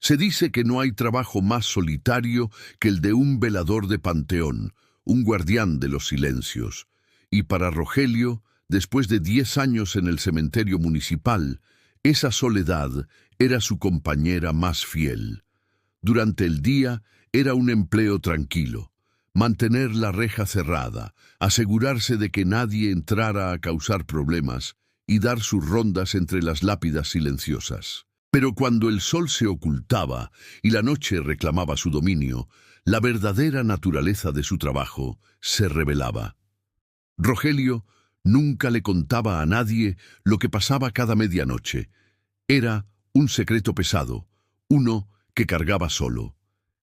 Se dice que no hay trabajo más solitario que el de un velador de panteón, un guardián de los silencios. Y para Rogelio, después de 10 años en el cementerio municipal, esa soledad era su compañera más fiel. Durante el día era un empleo tranquilo. Mantener la reja cerrada, asegurarse de que nadie entrara a causar problemas y dar sus rondas entre las lápidas silenciosas. Pero cuando el sol se ocultaba y la noche reclamaba su dominio, la verdadera naturaleza de su trabajo se revelaba. Rogelio nunca le contaba a nadie lo que pasaba cada medianoche. Era un secreto pesado, uno que cargaba solo.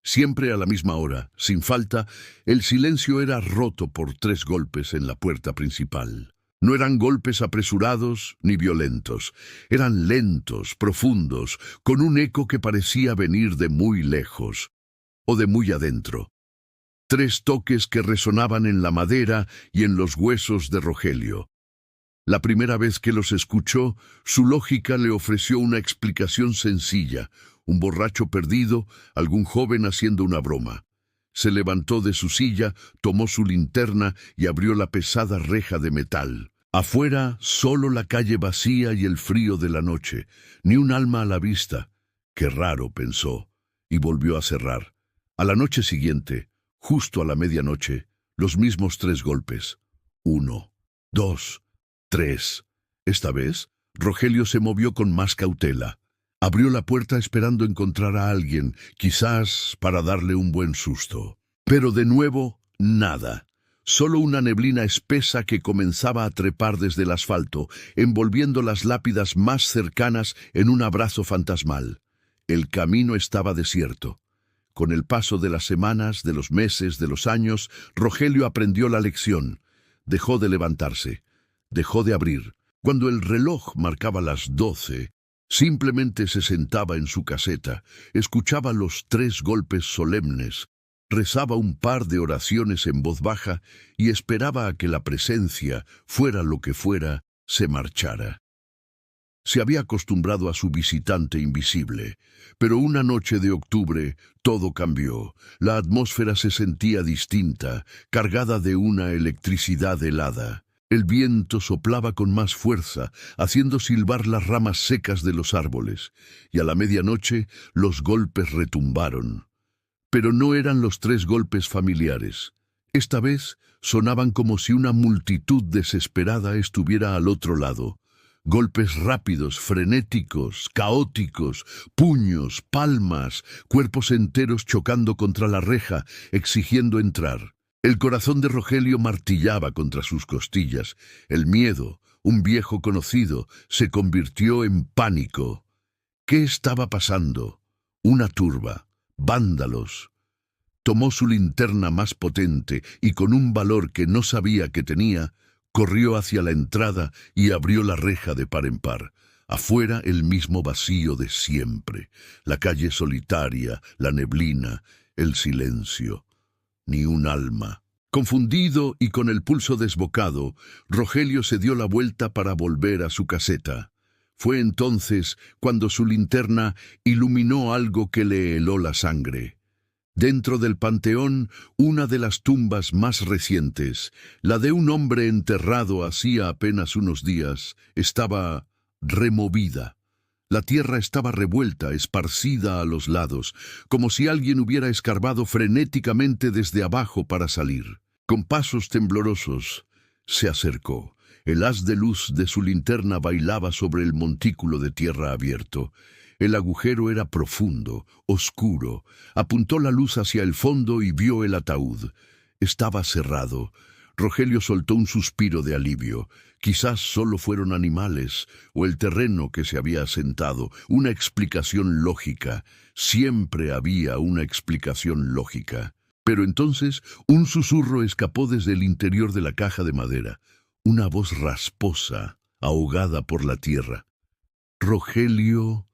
Siempre a la misma hora, sin falta, el silencio era roto por 3 golpes en la puerta principal. No eran golpes apresurados ni violentos, eran lentos, profundos, con un eco que parecía venir de muy lejos o de muy adentro. 3 toques que resonaban en la madera y en los huesos de Rogelio. La primera vez que los escuchó, su lógica le ofreció una explicación sencilla: un borracho perdido, algún joven haciendo una broma. Se levantó de su silla, tomó su linterna y abrió la pesada reja de metal. Afuera, solo la calle vacía y el frío de la noche, ni un alma a la vista. Qué raro, pensó, y volvió a cerrar. A la noche siguiente, justo a la medianoche, los mismos 3 golpes. 1, 2, 3. Esta vez, Rogelio se movió con más cautela. Abrió la puerta esperando encontrar a alguien, quizás para darle un buen susto. Pero de nuevo, nada. Solo una neblina espesa que comenzaba a trepar desde el asfalto, envolviendo las lápidas más cercanas en un abrazo fantasmal. El camino estaba desierto. Con el paso de las semanas, de los meses, de los años, Rogelio aprendió la lección. Dejó de levantarse. Dejó de abrir. Cuando el reloj marcaba las 12, simplemente se sentaba en su caseta, escuchaba los 3 golpes solemnes, rezaba un par de oraciones en voz baja y esperaba a que la presencia, fuera lo que fuera, se marchara. Se había acostumbrado a su visitante invisible, pero una noche de octubre todo cambió. La atmósfera se sentía distinta, cargada de una electricidad helada. El viento soplaba con más fuerza, haciendo silbar las ramas secas de los árboles, y a la medianoche los golpes retumbaron. Pero no eran los 3 golpes familiares. Esta vez sonaban como si una multitud desesperada estuviera al otro lado. Golpes rápidos, frenéticos, caóticos, puños, palmas, cuerpos enteros chocando contra la reja, exigiendo entrar. El corazón de Rogelio martillaba contra sus costillas. El miedo, un viejo conocido, se convirtió en pánico. ¿Qué estaba pasando? Una turba, vándalos. Tomó su linterna más potente y con un valor que no sabía que tenía, corrió hacia la entrada y abrió la reja de par en par. Afuera el mismo vacío de siempre, la calle solitaria, la neblina, el silencio. Ni un alma. Confundido y con el pulso desbocado, Rogelio se dio la vuelta para volver a su caseta. Fue entonces cuando su linterna iluminó algo que le heló la sangre. Dentro del panteón, una de las tumbas más recientes, la de un hombre enterrado hacía apenas unos días, estaba removida. La tierra estaba revuelta, esparcida a los lados, como si alguien hubiera escarbado frenéticamente desde abajo para salir. Con pasos temblorosos, se acercó. El haz de luz de su linterna bailaba sobre el montículo de tierra abierto. El agujero era profundo, oscuro. Apuntó la luz hacia el fondo y vio el ataúd. Estaba cerrado. Rogelio soltó un suspiro de alivio. Quizás solo fueron animales, o el terreno que se había asentado. Una explicación lógica. Siempre había una explicación lógica. Pero entonces un susurro escapó desde el interior de la caja de madera. Una voz rasposa, ahogada por la tierra. «Rogelio,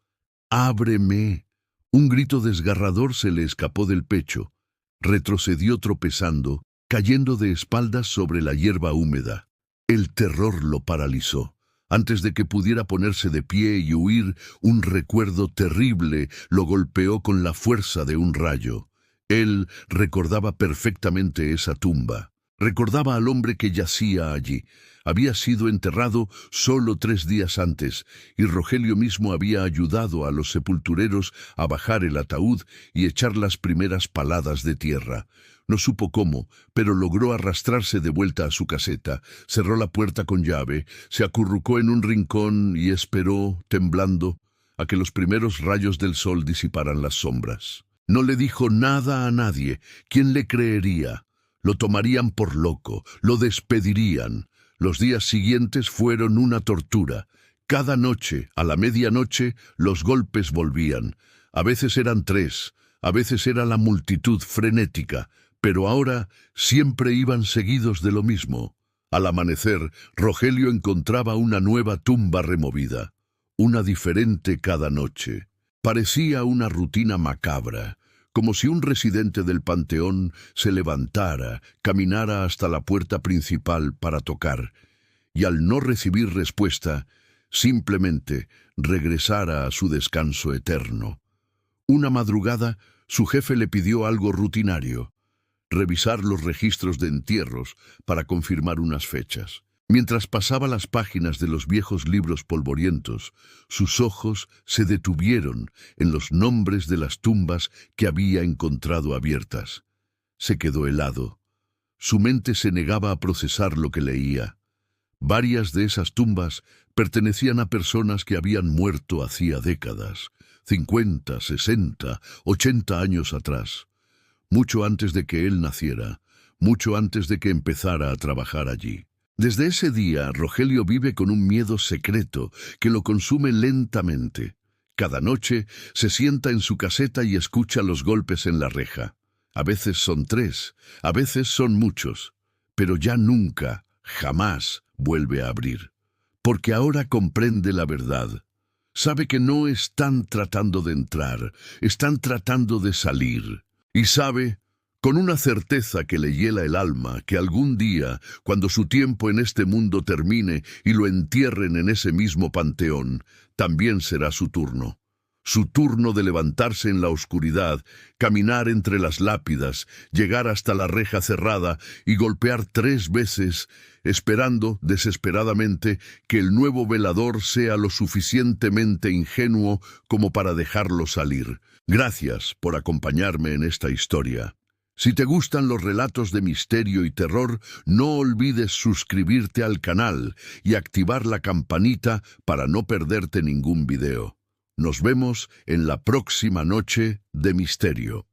ábreme». Un grito desgarrador se le escapó del pecho. Retrocedió tropezando, cayendo de espaldas sobre la hierba húmeda. El terror lo paralizó. Antes de que pudiera ponerse de pie y huir, un recuerdo terrible lo golpeó con la fuerza de un rayo. Él recordaba perfectamente esa tumba. Recordaba al hombre que yacía allí. Había sido enterrado solo 3 días antes, y Rogelio mismo había ayudado a los sepultureros a bajar el ataúd y echar las primeras paladas de tierra. No supo cómo, pero logró arrastrarse de vuelta a su caseta, cerró la puerta con llave, se acurrucó en un rincón y esperó, temblando, a que los primeros rayos del sol disiparan las sombras. No le dijo nada a nadie. ¿Quién le creería? Lo tomarían por loco, lo despedirían. Los días siguientes fueron una tortura. Cada noche, a la medianoche, los golpes volvían. A veces eran 3, a veces era la multitud frenética, pero ahora siempre iban seguidos de lo mismo. Al amanecer, Rogelio encontraba una nueva tumba removida, una diferente cada noche. Parecía una rutina macabra, como si un residente del panteón se levantara, caminara hasta la puerta principal para tocar, y al no recibir respuesta, simplemente regresara a su descanso eterno. Una madrugada, su jefe le pidió algo rutinario: revisar los registros de entierros para confirmar unas fechas. Mientras pasaba las páginas de los viejos libros polvorientos, sus ojos se detuvieron en los nombres de las tumbas que había encontrado abiertas. Se quedó helado. Su mente se negaba a procesar lo que leía. Varias de esas tumbas pertenecían a personas que habían muerto hacía décadas, 50, 60, 80 años atrás. Mucho antes de que él naciera, mucho antes de que empezara a trabajar allí. Desde ese día, Rogelio vive con un miedo secreto que lo consume lentamente. Cada noche se sienta en su caseta y escucha los golpes en la reja. A veces son 3, a veces son muchos, pero ya nunca, jamás vuelve a abrir. Porque ahora comprende la verdad. Sabe que no están tratando de entrar, están tratando de salir. Y sabe, con una certeza que le hiela el alma, que algún día, cuando su tiempo en este mundo termine y lo entierren en ese mismo panteón, también será su turno. Su turno de levantarse en la oscuridad, caminar entre las lápidas, llegar hasta la reja cerrada y golpear 3 veces, esperando desesperadamente que el nuevo velador sea lo suficientemente ingenuo como para dejarlo salir. Gracias por acompañarme en esta historia. Si te gustan los relatos de misterio y terror, no olvides suscribirte al canal y activar la campanita para no perderte ningún video. Nos vemos en la próxima noche de misterio.